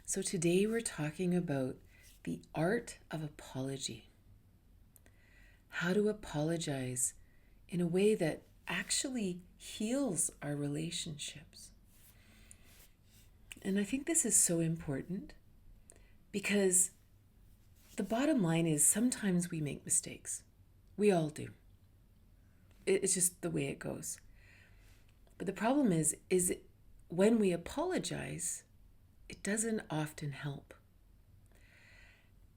So today we're talking about the art of apology. How to apologize in a way that actually heals our relationships. And I think this is so important because the bottom line is sometimes we make mistakes. We all do. It's just the way it goes. But the problem is when we apologize, it doesn't often help.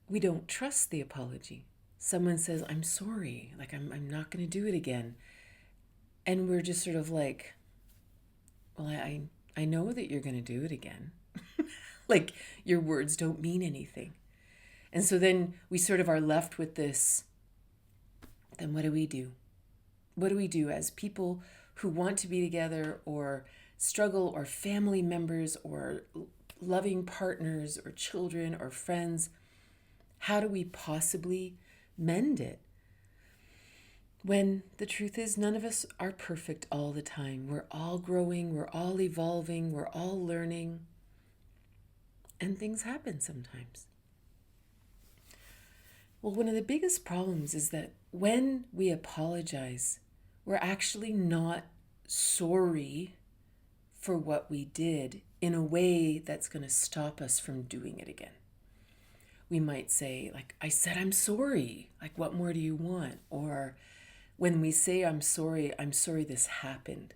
We don't trust the apology. Someone says, I'm sorry, like I'm not going to do it again. And we're just sort of like, well, I know that you're going to do it again. Like your words don't mean anything. And so then we sort of are left with this, then what do we do? What do we do as people who want to be together or struggle or family members or loving partners or children or friends? How do we possibly mend it? When the truth is, none of us are perfect all the time. We're all growing, we're all evolving, we're all learning, and things happen sometimes. Well, one of the biggest problems is that when we apologize, we're actually not sorry for what we did in a way that's going to stop us from doing it again. We might say, like, I said, I'm sorry. Like, what more do you want? Or when we say, I'm sorry this happened.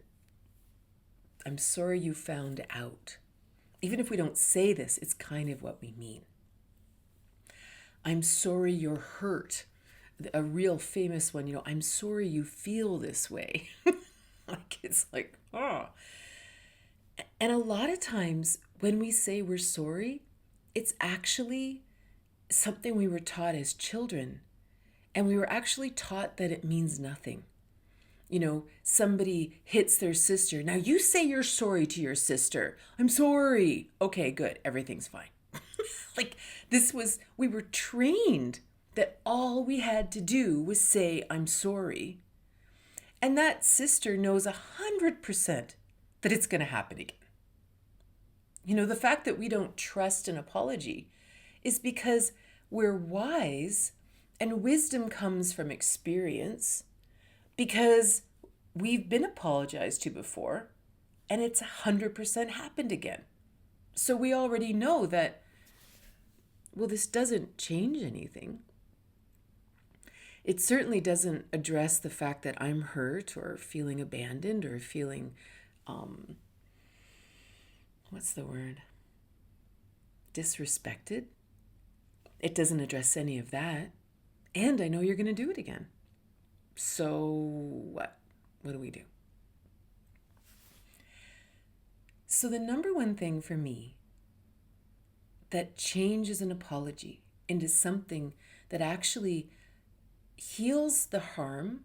I'm sorry you found out. Even if we don't say this, it's kind of what we mean. I'm sorry you're hurt. A real famous one, I'm sorry you feel this way. Like, it's like, oh. And a lot of times when we say we're sorry, it's actually something we were taught as children. And we were actually taught that it means nothing. Somebody hits their sister. Now you say you're sorry to your sister. I'm sorry. Okay, good. Everything's fine. Like we were trained that all we had to do was say, I'm sorry. And that sister knows 100% that it's going to happen again. The fact that we don't trust an apology is because we're wise, and wisdom comes from experience, because we've been apologized to before and it's 100% happened again. So we already know that, well, this doesn't change anything. It certainly doesn't address the fact that I'm hurt or feeling abandoned or feeling, what's the word? Disrespected. It doesn't address any of that. And I know you're going to do it again. So what? What do we do? So the number one thing for me that changes an apology into something that actually heals the harm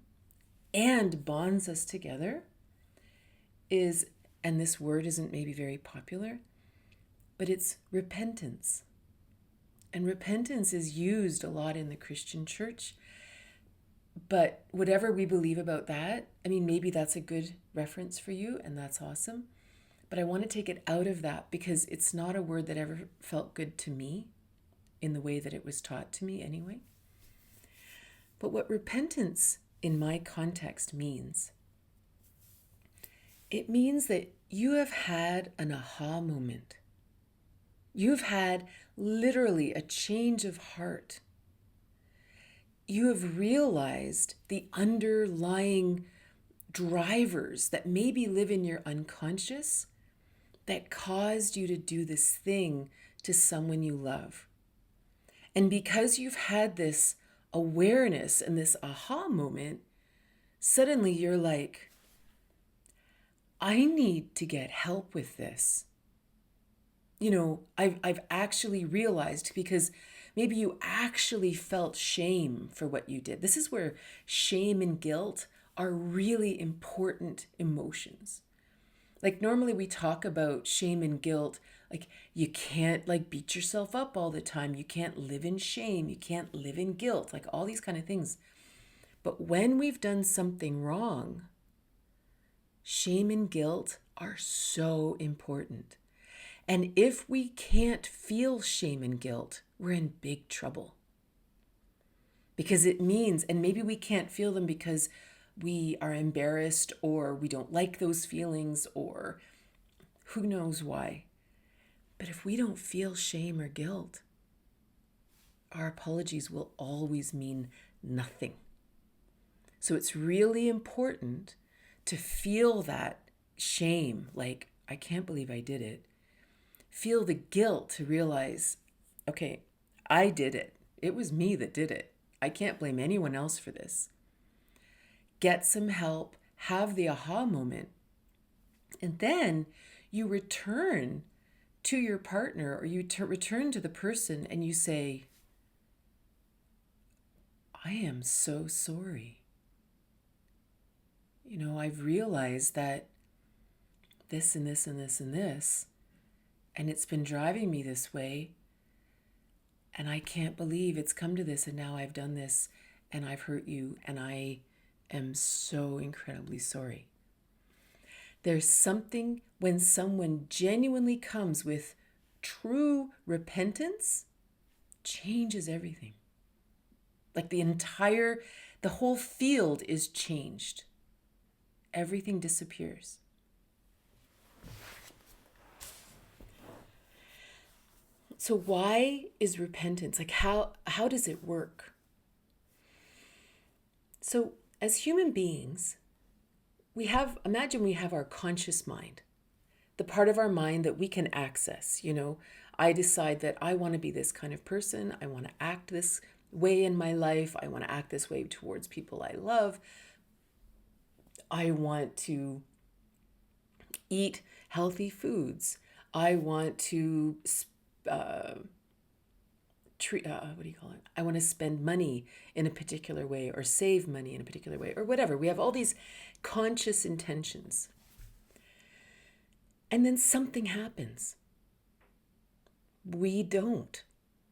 and bonds us together is, and this word isn't maybe very popular, but it's repentance. And repentance is used a lot in the Christian church. But whatever we believe about that, maybe that's a good reference for you and that's awesome. But I want to take it out of that because it's not a word that ever felt good to me in the way that it was taught to me anyway. But what repentance in my context means, it means that you have had an aha moment. You've had literally a change of heart. You have realized the underlying drivers that maybe live in your unconscious that caused you to do this thing to someone you love. And because you've had this awareness and this aha moment, suddenly you're like, I need to get help with this. I've actually realized, because maybe you actually felt shame for what you did. This is where shame and guilt are really important emotions. Like normally we talk about shame and guilt, like you can't beat yourself up all the time. You can't live in shame. You can't live in guilt, like all these kind of things. But when we've done something wrong, shame and guilt are so important. And if we can't feel shame and guilt, we're in big trouble. Because it means, and maybe we can't feel them because we are embarrassed or we don't like those feelings or who knows why. But if we don't feel shame or guilt, our apologies will always mean nothing. So it's really important to feel that shame, like, I can't believe I did it. Feel the guilt to realize, okay, I did it. It was me that did it. I can't blame anyone else for this. Get some help, have the aha moment, and then you return to your partner or you return to the person and you say, I am so sorry. I've realized that this and this and this and this, and it's been driving me this way, and I can't believe it's come to this, and now I've done this, and I've hurt you, and I am so incredibly sorry. There's something when someone genuinely comes with true repentance, changes everything. Like the whole field is changed. Everything disappears. So why is repentance? Like how does it work? So as human beings, imagine we have our conscious mind, the part of our mind that we can access. I decide that I want to be this kind of person. I want to act this way in my life. I want to act this way towards people I love. I want to eat healthy foods. I want to I want to spend money in a particular way or save money in a particular way or whatever. We have all these conscious intentions. And then something happens. We don't.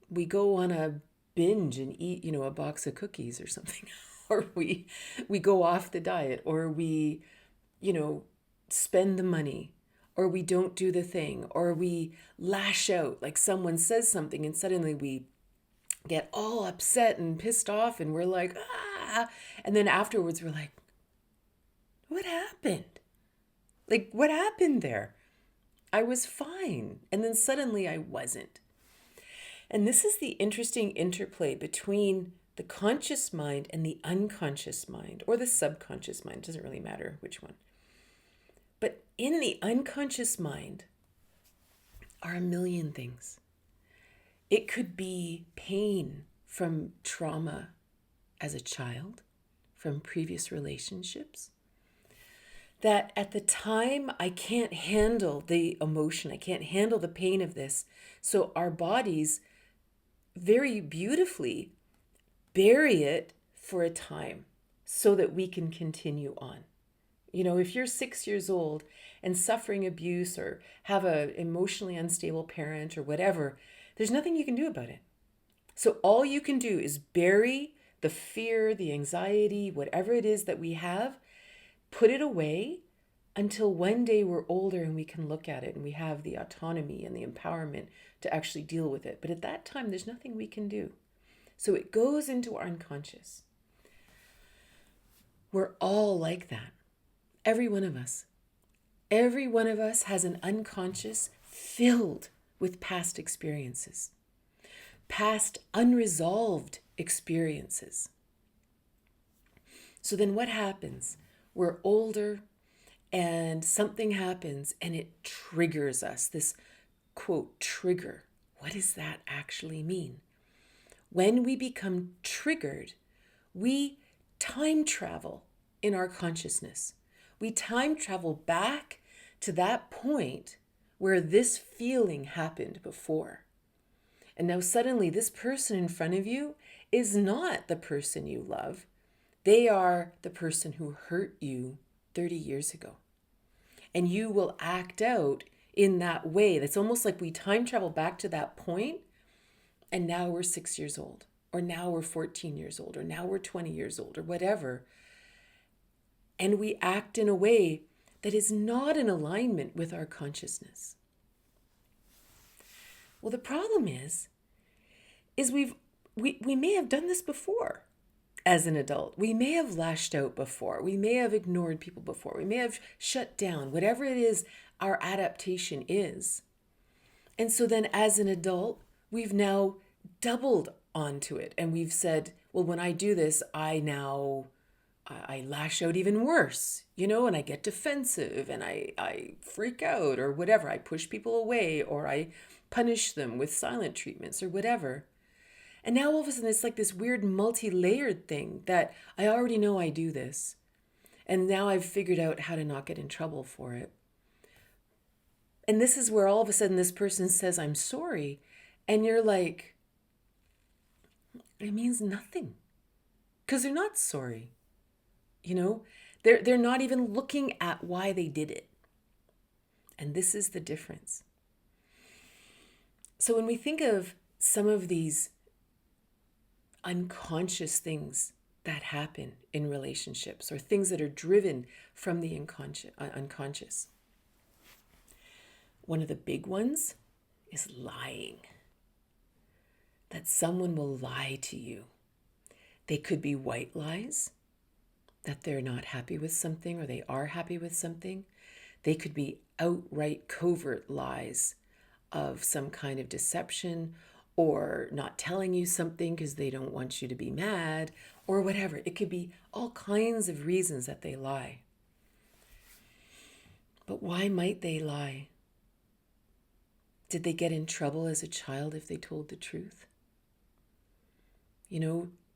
We go on a binge and eat, a box of cookies or something. Or we go off the diet, or we, spend the money, or we don't do the thing, or we lash out, like someone says something and suddenly we get all upset and pissed off and we're like, ah, and then afterwards we're like, what happened? Like, what happened there? I was fine. And then suddenly I wasn't. And this is the interesting interplay between the conscious mind and the unconscious mind, or the subconscious mind. It doesn't really matter which one. But in the unconscious mind are a million things. It could be pain from trauma as a child, from previous relationships, that at the time I can't handle the emotion, I can't handle the pain of this. So our bodies very beautifully bury it for a time so that we can continue on. If you're 6 years old and suffering abuse or have an emotionally unstable parent or whatever, there's nothing you can do about it. So all you can do is bury the fear, the anxiety, whatever it is that we have, put it away until one day we're older and we can look at it and we have the autonomy and the empowerment to actually deal with it. But at that time, there's nothing we can do. So it goes into our unconscious. We're all like that. Every one of us. Every one of us has an unconscious filled with past experiences, past unresolved experiences. So then what happens? We're older and something happens and it triggers us. This quote, trigger. What does that actually mean? When we become triggered, we time travel in our consciousness. We time travel back to that point where this feeling happened before. And now suddenly this person in front of you is not the person you love. They are the person who hurt you 30 years ago. And you will act out in that way. That's almost like we time travel back to that point, and now we're 6 years old, or now we're 14 years old, or now we're 20 years old, or whatever. And we act in a way that is not in alignment with our consciousness. Well, the problem is we may have done this before as an adult. We may have lashed out before. We may have ignored people before. We may have shut down, whatever it is our adaptation is. And so then as an adult, we've now doubled onto it and we've said, well, when I do this, I lash out even worse, and I get defensive and I freak out or whatever. I push people away or I punish them with silent treatments or whatever. And now all of a sudden it's like this weird multi-layered thing that I already know I do this. And now I've figured out how to not get in trouble for it. And this is where all of a sudden this person says, I'm sorry. And you're like, it means nothing. Because they're not sorry. They're not even looking at why they did it. And this is the difference. So when we think of some of these unconscious things that happen in relationships or things that are driven from the unconscious, one of the big ones is lying. That someone will lie to you. They could be white lies, that they're not happy with something or they are happy with something. They could be outright covert lies of some kind of deception or not telling you something because they don't want you to be mad or whatever. It could be all kinds of reasons that they lie. But why might they lie? Did they get in trouble as a child if they told the truth?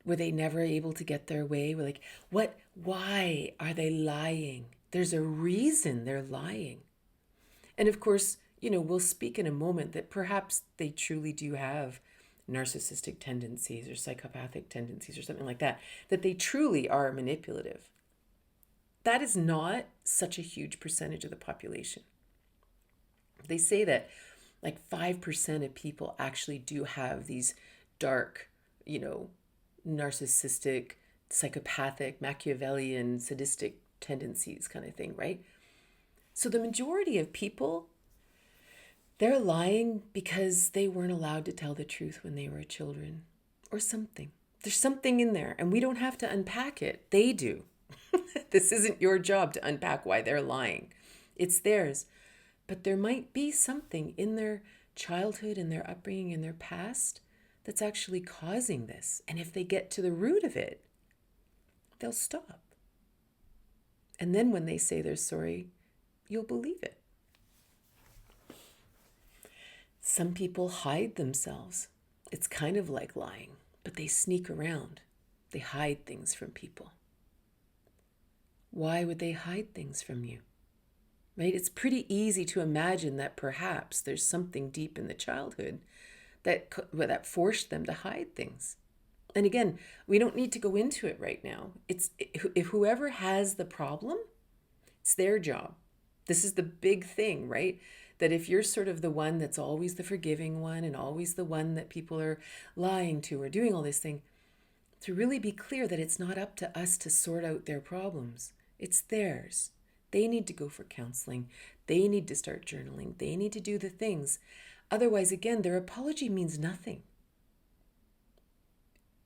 Were they never able to get their way? We're like, why are they lying? There's a reason they're lying. And of course, we'll speak in a moment that perhaps they truly do have narcissistic tendencies or psychopathic tendencies or something like that they truly are manipulative. That is not such a huge percentage of the population. They say that like 5% of people actually do have these dark, narcissistic, psychopathic, Machiavellian, sadistic tendencies kind of thing, right? So the majority of people, they're lying because they weren't allowed to tell the truth when they were children or something. There's something in there and we don't have to unpack it. They do. This isn't your job to unpack why they're lying. It's theirs. But there might be something in their childhood, in their upbringing, in their past that's actually causing this. And if they get to the root of it, they'll stop. And then when they say they're sorry, you'll believe it. Some people hide themselves. It's kind of like lying, but they sneak around. They hide things from people. Why would they hide things from you? Right? It's pretty easy to imagine that perhaps there's something deep in the childhood that forced them to hide things. And again, we don't need to go into it right now. If whoever has the problem, it's their job. This is the big thing, right? That if you're sort of the one that's always the forgiving one and always the one that people are lying to or doing all this thing, to really be clear that it's not up to us to sort out their problems. It's theirs. They need to go for counseling. They need to start journaling. They need to do the things. Otherwise, again, their apology means nothing.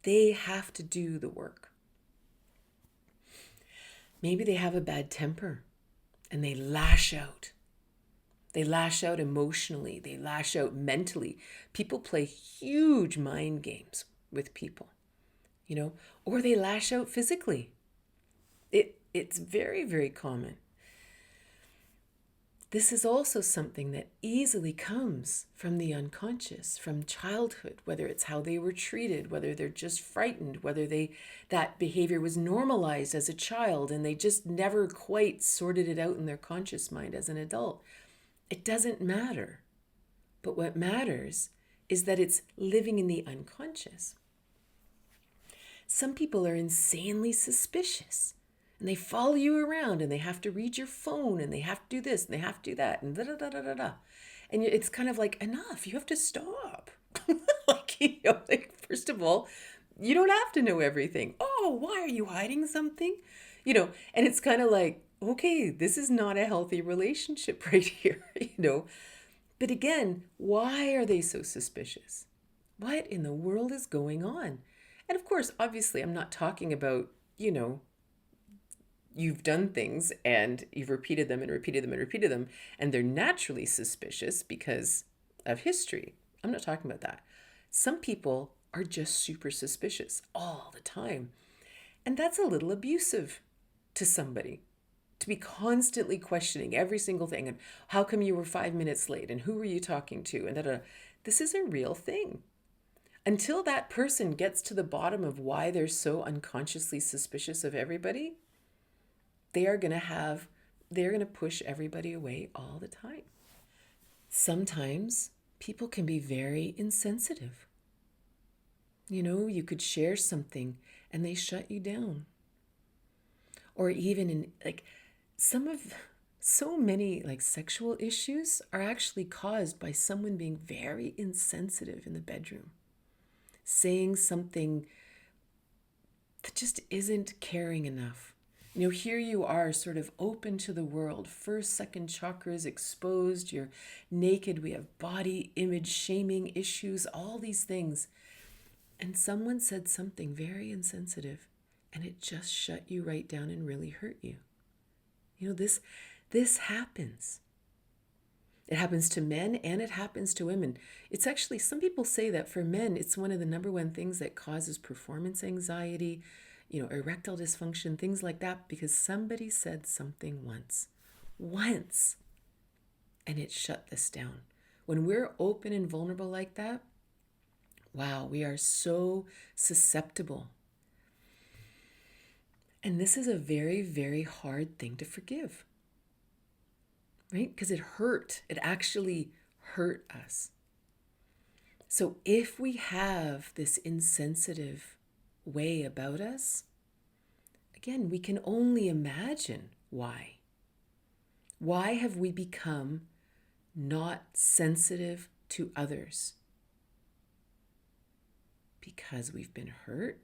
They have to do the work. Maybe they have a bad temper and they lash out. They lash out emotionally. They lash out mentally. People play huge mind games with people, or they lash out physically. It's very, very common. This is also something that easily comes from the unconscious, from childhood, whether it's how they were treated, whether they're just frightened, whether that behavior was normalized as a child and they just never quite sorted it out in their conscious mind as an adult. It doesn't matter. But what matters is that it's living in the unconscious. Some people are insanely suspicious. And they follow you around and they have to read your phone and they have to do this and they have to do that and da-da-da-da-da-da. And it's kind of like, enough, you have to stop. First of all, you don't have to know everything. Oh, why are you hiding something? And it's kind of like, okay, this is not a healthy relationship right here, But again, why are they so suspicious? What in the world is going on? And of course, obviously, I'm not talking about, you've done things and you've repeated them and repeated them and repeated them, and they're naturally suspicious because of history. I'm not talking about that. Some people are just super suspicious all the time. And that's a little abusive to somebody, to be constantly questioning every single thing. And how come you were 5 minutes late? And who were you talking to? And da. This is a real thing. Until that person gets to the bottom of why they're so unconsciously suspicious of everybody, they're going to push everybody away all the time. Sometimes people can be very insensitive. You could share something and they shut you down. Or even in so many sexual issues are actually caused by someone being very insensitive in the bedroom, saying something that just isn't caring enough. Here you are sort of open to the world, first, second chakras exposed, you're naked, we have body image shaming issues, all these things. And someone said something very insensitive and it just shut you right down and really hurt you. This happens. It happens to men and it happens to women. It's actually, some people say that for men, it's one of the number one things that causes performance anxiety, erectile dysfunction, things like that, because somebody said something once, and it shut this down. When we're open and vulnerable like that, wow, we are so susceptible. And this is a very, very hard thing to forgive, right? Because it hurt. It actually hurt us. So if we have this insensitive way about us, again, we can only imagine why. Why have we become not sensitive to others? Because we've been hurt,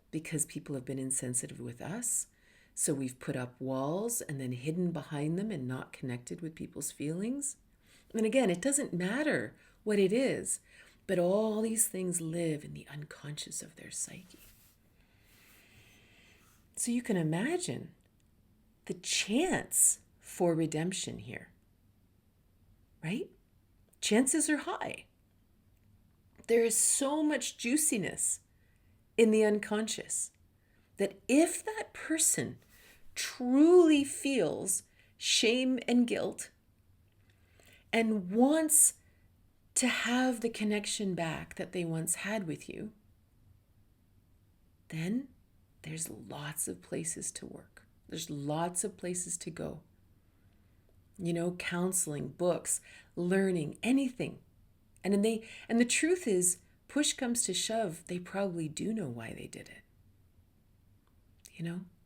because people have been insensitive with us. So we've put up walls and then hidden behind them and not connected with people's feelings. And again, it doesn't matter what it is, but all these things live in the unconscious of their psyche. So you can imagine the chance for redemption here, right? Chances are high. There is so much juiciness in the unconscious that if that person truly feels shame and guilt and wants to have the connection back that they once had with you, then there's lots of places to work. There's lots of places to go. Counseling, books, learning, anything. And the truth is, push comes to shove, they probably do know why they did it.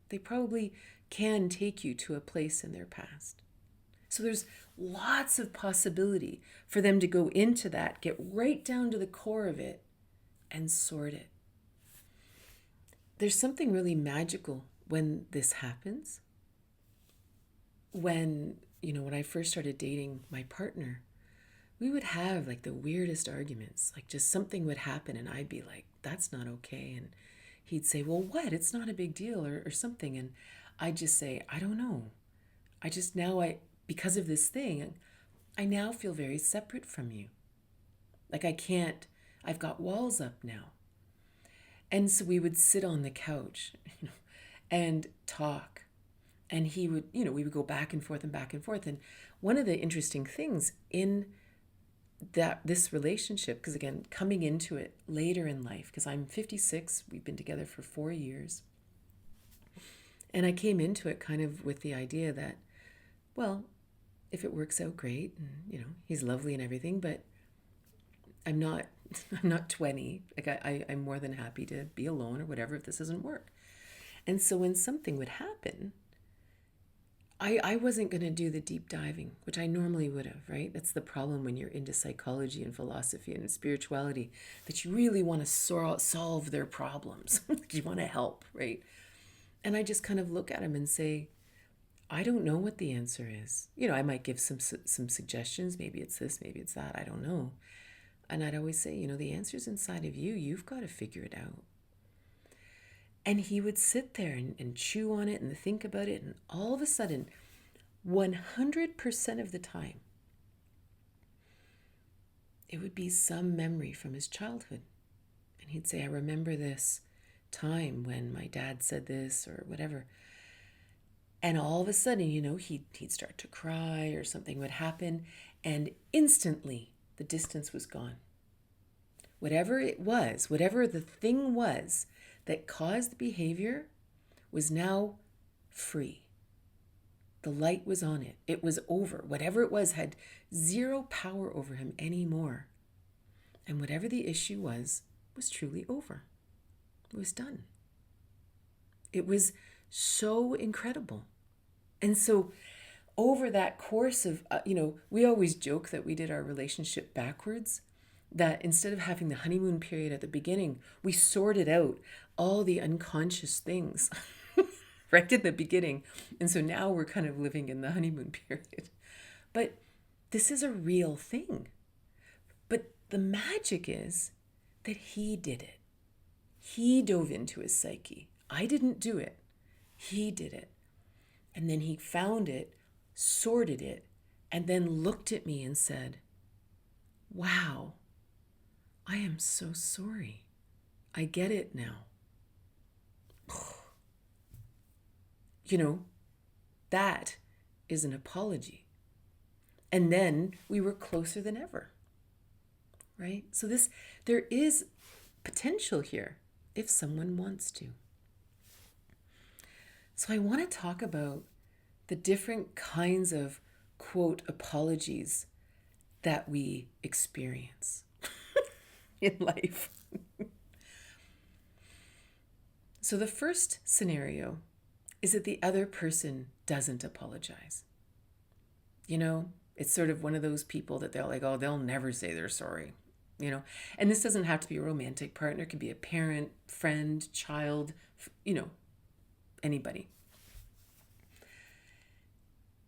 They probably can take you to a place in their past. So there's lots of possibility for them to go into that, get right down to the core of it, and sort it. There's something really magical when this happens. When I first started dating my partner, we would have the weirdest arguments. Just something would happen and I'd be like, that's not okay. And he'd say, well, what? It's not a big deal or something. And I'd just say, I don't know. Because of this thing, I now feel very separate from you. I've got walls up now. And so we would sit on the couch, and talk. And he would, we would go back and forth and back and forth. And one of the interesting things in this relationship, because again, coming into it later in life, because I'm 56, we've been together for 4 years. And I came into it kind of with the idea that, well, if it works out, great. And, he's lovely and everything, but I'm not 20. I'm more than happy to be alone or whatever if this doesn't work. And so when something would happen, I wasn't going to do the deep diving, which I normally would have, right? That's the problem when you're into psychology and philosophy and spirituality, that you really want to solve their problems. You want to help, right? And I just kind of look at him and say, I don't know what the answer is. I might give some suggestions. Maybe it's this, maybe it's that. I don't know. And I'd always say, the answer's inside of you. You've got to figure it out. And he would sit there and chew on it and think about it. And all of a sudden, 100% of the time, it would be some memory from his childhood. And he'd say, I remember this time when my dad said this or whatever. And all of a sudden, he'd start to cry or something would happen. And instantly, the distance was gone. Whatever it was, whatever the thing was that caused the behavior was now free. The light was on it. It was over. Whatever it was had zero power over him anymore. And whatever the issue was truly over. It was done. It was so incredible. And so over that course of, we always joke that we did our relationship backwards, that instead of having the honeymoon period at the beginning, we sorted out all the unconscious things right at the beginning. And so now we're kind of living in the honeymoon period. But this is a real thing. But the magic is that he did it. He dove into his psyche. I didn't do it. He did it. And then he found it, sorted it, and then looked at me and said, wow, I am so sorry. I get it now. That is an apology. And then we were closer than ever, right? So there is potential here if someone wants to. So I want to talk about the different kinds of, quote, apologies that we experience in life. So the first scenario is that the other person doesn't apologize. It's sort of one of those people that they're like, oh, they'll never say they're sorry. And this doesn't have to be a romantic partner. It could be a parent, friend, child, anybody.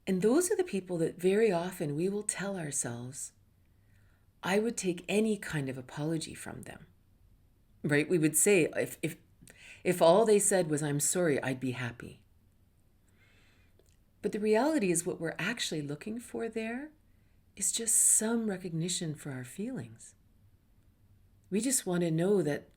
And those are the people that very often we will tell ourselves, I would take any kind of apology from them, right? We would say, if all they said was, I'm sorry, I'd be happy. But the reality is what we're actually looking for there is just some recognition for our feelings. We just want to know that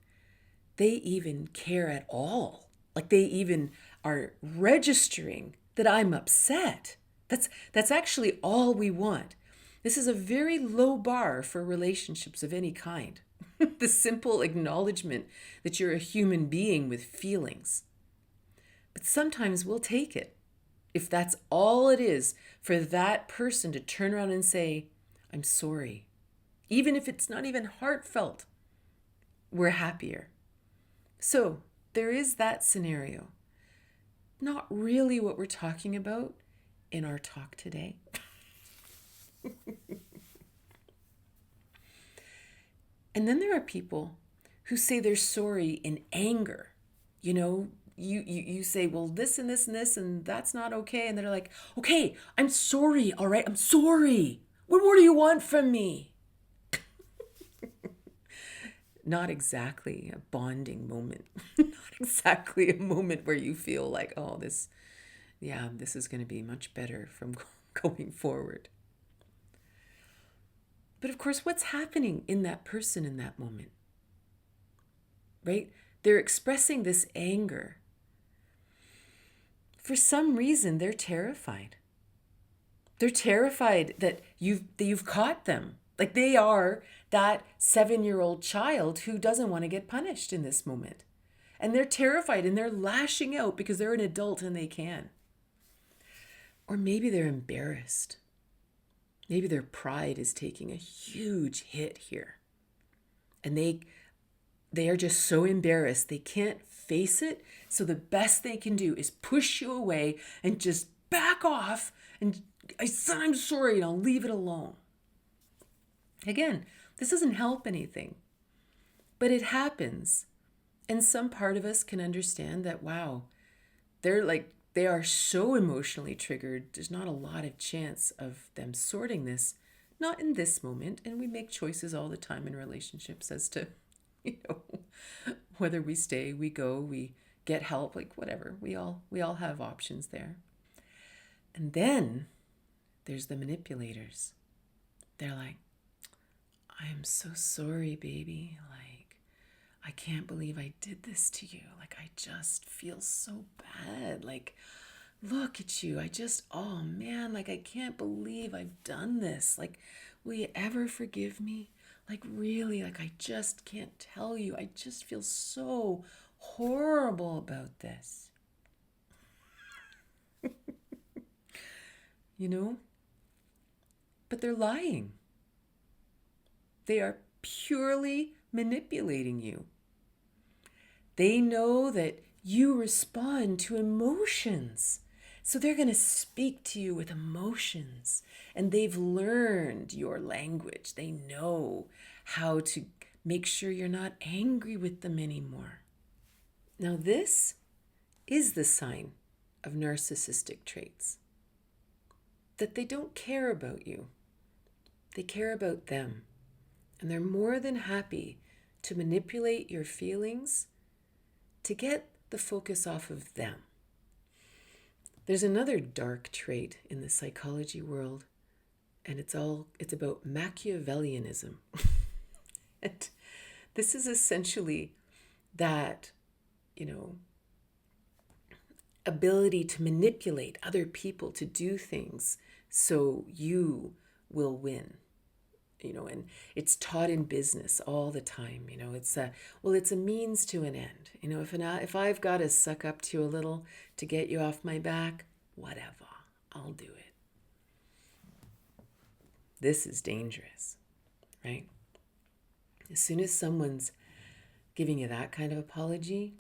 they even care at all. Like they even are registering that I'm upset. That's actually all we want. This is a very low bar for relationships of any kind. The simple acknowledgement that you're a human being with feelings. But sometimes we'll take it. If that's all it is for that person to turn around and say, I'm sorry. Even if it's not even heartfelt, we're happier. So there is that scenario. Not really what we're talking about in our talk today. And then there are people who say they're sorry in anger. You say, well, this and this and this, and that's not okay. And they're like, okay, I'm sorry. All right, I'm sorry. What more do you want from me? Not exactly a bonding moment. Not exactly a moment where you feel like, oh, this is going to be much better from going forward. But of course, what's happening in that person in that moment? Right? They're expressing this anger. For some reason, they're terrified. They're terrified that you've caught them. Like they are that 7-year-old child who doesn't want to get punished in this moment. And they're terrified and they're lashing out because they're an adult and they can. Or maybe they're embarrassed. Maybe their pride is taking a huge hit here. And they are just so embarrassed. They can't face it. So the best they can do is push you away and just back off. And I said, I'm sorry, and I'll leave it alone. Again, this doesn't help anything. But it happens. And some part of us can understand that, wow, they're like they are so emotionally triggered, there's not a lot of chance of them sorting this, not in this moment. And we make choices all the time in relationships as to, you know, whether we stay, we go, we get help, like whatever. We all have options there. And then there's the manipulators. They're like, I am so sorry, baby. Like, I can't believe I did this to you. Like, I just feel so bad. Like, look at you. Oh man, like, I can't believe I've done this. Like, will you ever forgive me? Like, really, like, I just can't tell you. I just feel so horrible about this. You know? But they're lying. They are purely manipulating you. They know that you respond to emotions. So they're going to speak to you with emotions. And they've learned your language. They know how to make sure you're not angry with them anymore. Now, this is the sign of narcissistic traits. That they don't care about you. They care about them. And they're more than happy to manipulate your feelings to get the focus off of them. There's another dark trait in the psychology world, and it's about Machiavellianism. And this is essentially that, ability to manipulate other people to do things so you will win. And it's taught in business all the time. It's a means to an end. If I've got to suck up to you a little to get you off my back, whatever, I'll do it. This is dangerous, right? As soon as someone's giving you that kind of apology,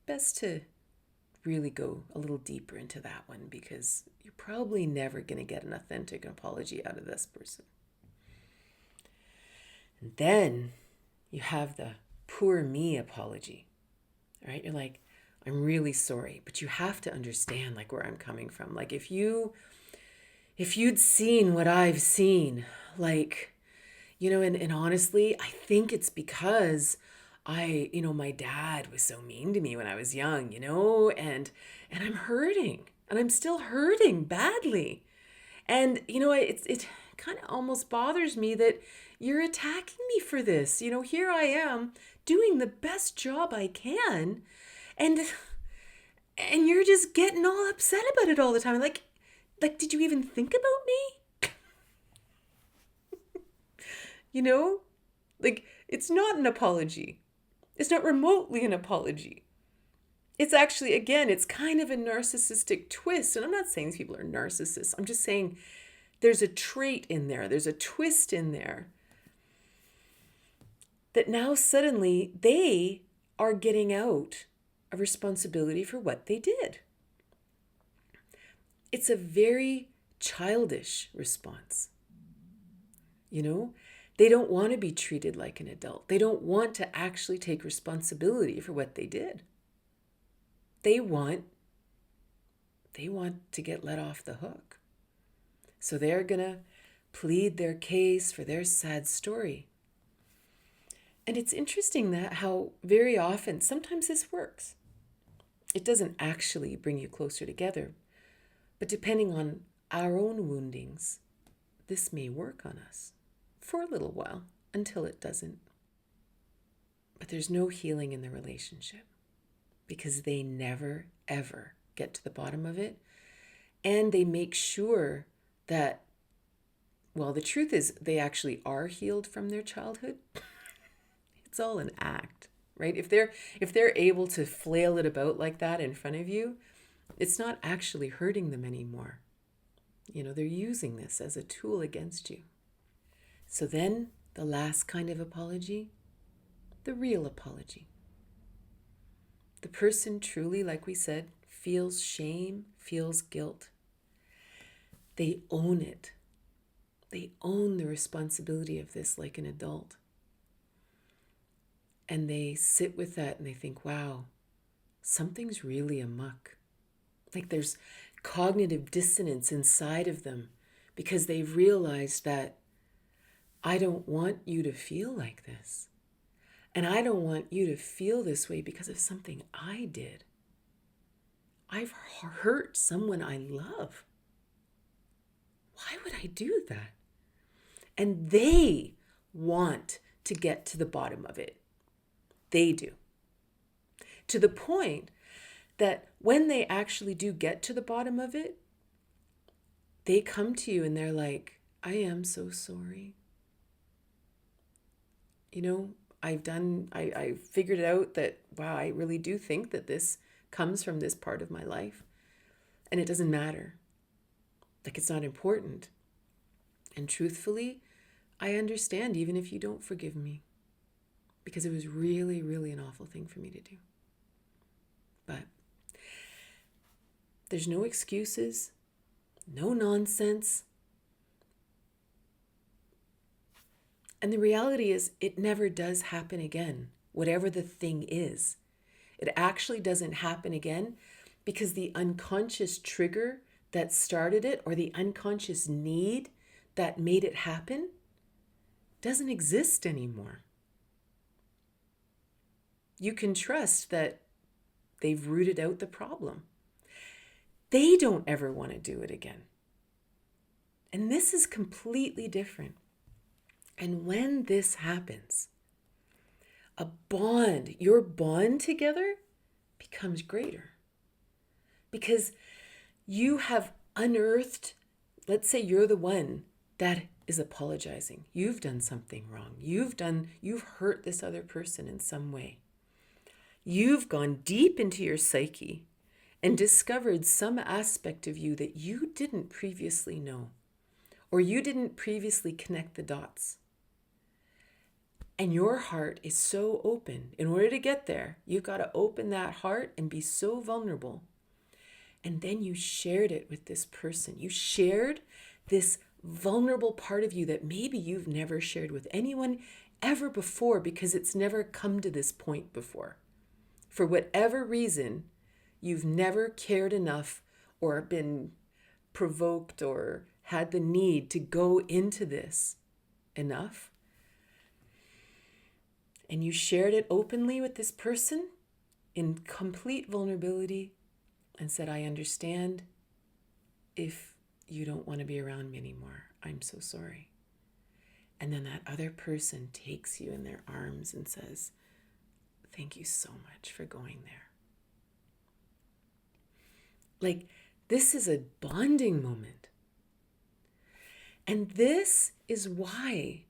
best to really go a little deeper into that one, because you're probably never going to get an authentic apology out of this person. And then you have the poor me apology, right? You're like, I'm really sorry, but you have to understand like where I'm coming from. Like if you'd seen what I've seen, like, and honestly, I think it's because my dad was so mean to me when I was young, and I'm hurting, and I'm still hurting badly. And, it kind of almost bothers me that you're attacking me for this. Here I am doing the best job I can, and you're just getting all upset about it all the time. Like, did you even think about me? Like, it's not an apology. It's not remotely an apology. It's actually, again, it's kind of a narcissistic twist. And I'm not saying these people are narcissists. I'm just saying there's a trait in there. There's a twist in there that now suddenly they are getting out of responsibility for what they did. It's a very childish response. They don't want to be treated like an adult. They don't want to actually take responsibility for what they did. They want to get let off the hook. So they're going to plead their case for their sad story. And it's interesting that how very often, sometimes this works. It doesn't actually bring you closer together. But depending on our own woundings, this may work on us for a little while until it doesn't. But there's no healing in the relationship because they never, ever get to the bottom of it. And they make sure that, well, the truth is they actually are healed from their childhood. It's all an act, right? If they're able to flail it about like that in front of you, it's not actually hurting them anymore. They're using this as a tool against you. So then the last kind of apology, the real apology. The person truly, like we said, feels shame, feels guilt. They own it. They own the responsibility of this like an adult. And they sit with that and they think, wow, something's really amok. Like there's cognitive dissonance inside of them because they've realized that I don't want you to feel like this. And I don't want you to feel this way because of something I did. I've hurt someone I love. Why would I do that? And they want to get to the bottom of it. They do. To the point that when they actually do get to the bottom of it, they come to you and they're like, I am so sorry. You know, I figured it out that, wow, I really do think that this comes from this part of my life. And it doesn't matter. Like, it's not important. And truthfully, I understand even if you don't forgive me, because it was really, really an awful thing for me to do. But there's no excuses, no nonsense. And the reality is, it never does happen again, whatever the thing is. It actually doesn't happen again because the unconscious trigger that started it, or the unconscious need that made it happen, doesn't exist anymore. You can trust that they've rooted out the problem. They don't ever want to do it again. And this is completely different. And when this happens, your bond together becomes greater. Because you have unearthed, let's say you're the one that is apologizing. You've done something wrong. You've hurt this other person in some way. You've gone deep into your psyche and discovered some aspect of you that you didn't previously know, or you didn't previously connect the dots. And your heart is so open. In order to get there, you've got to open that heart and be so vulnerable. And then you shared it with this person. You shared this vulnerable part of you that maybe you've never shared with anyone ever before, because it's never come to this point before. For whatever reason, you've never cared enough or been provoked or had the need to go into this enough. And you shared it openly with this person in complete vulnerability and said, I understand if you don't want to be around me anymore. I'm so sorry. And then that other person takes you in their arms and says, thank you so much for going there. Like, this is a bonding moment. And this is why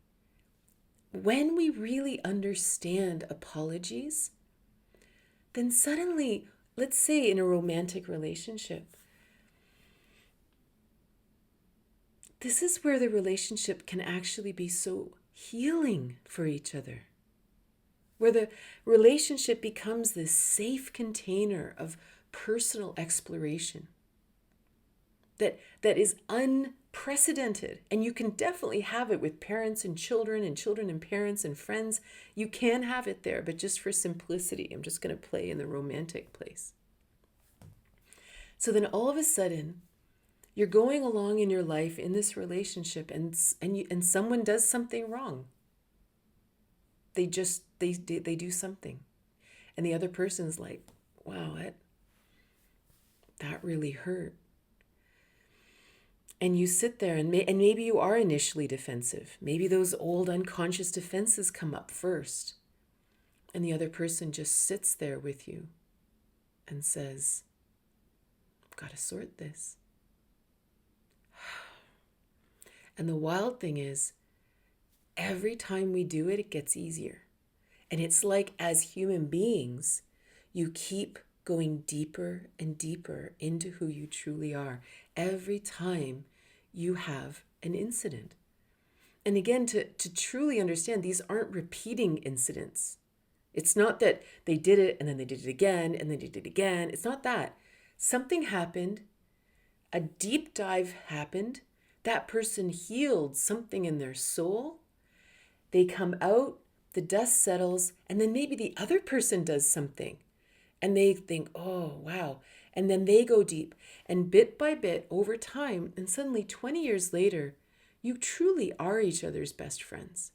when we really understand apologies, then suddenly, let's say in a romantic relationship, this is where the relationship can actually be so healing for each other, where the relationship becomes this safe container of personal exploration that is unprecedented. And you can definitely have it with parents and children and parents and friends. You can have it there, but just for simplicity, I'm just going to play in the romantic place. So then all of a sudden, you're going along in your life in this relationship, and someone does something wrong. They do something, and the other person's like, wow, that really hurt. And you sit there and maybe you are initially defensive. Maybe those old unconscious defenses come up first. And the other person just sits there with you and says, I've got to sort this. And the wild thing is, every time we do it, it gets easier. And it's like, as human beings, you keep going deeper and deeper into who you truly are every time you have an incident. And again, to truly understand, these aren't repeating incidents. It's not that they did it and then they did it again and then they did it again. It's not that. Something happened, a deep dive happened, that person healed something in their soul, they come out, the dust settles, and then maybe the other person does something. And they think, oh, wow. And then they go deep. And bit by bit, over time, and suddenly 20 years later, you truly are each other's best friends.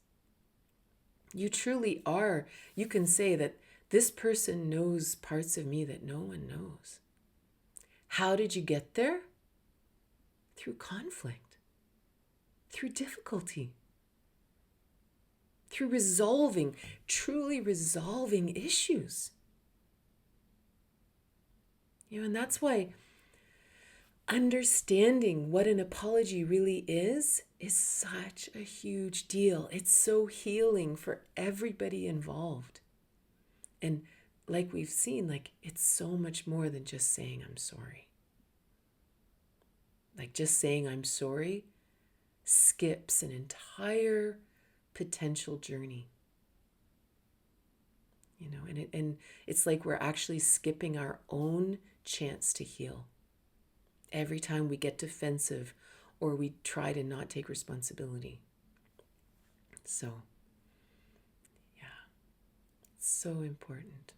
You truly are. You can say that this person knows parts of me that no one knows. How did you get there? Through conflict, through difficulty, through resolving, truly resolving issues. And that's why understanding what an apology really is such a huge deal. It's so healing for everybody involved. And like we've seen, like it's so much more than just saying I'm sorry. Like just saying I'm sorry skips an entire potential journey. And it's like we're actually skipping our own chance to heal. Every time we get defensive or we try to not take responsibility. So, yeah, it's so important.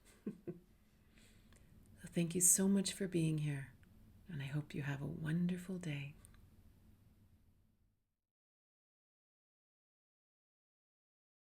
So thank you so much for being here. And I hope you have a wonderful day.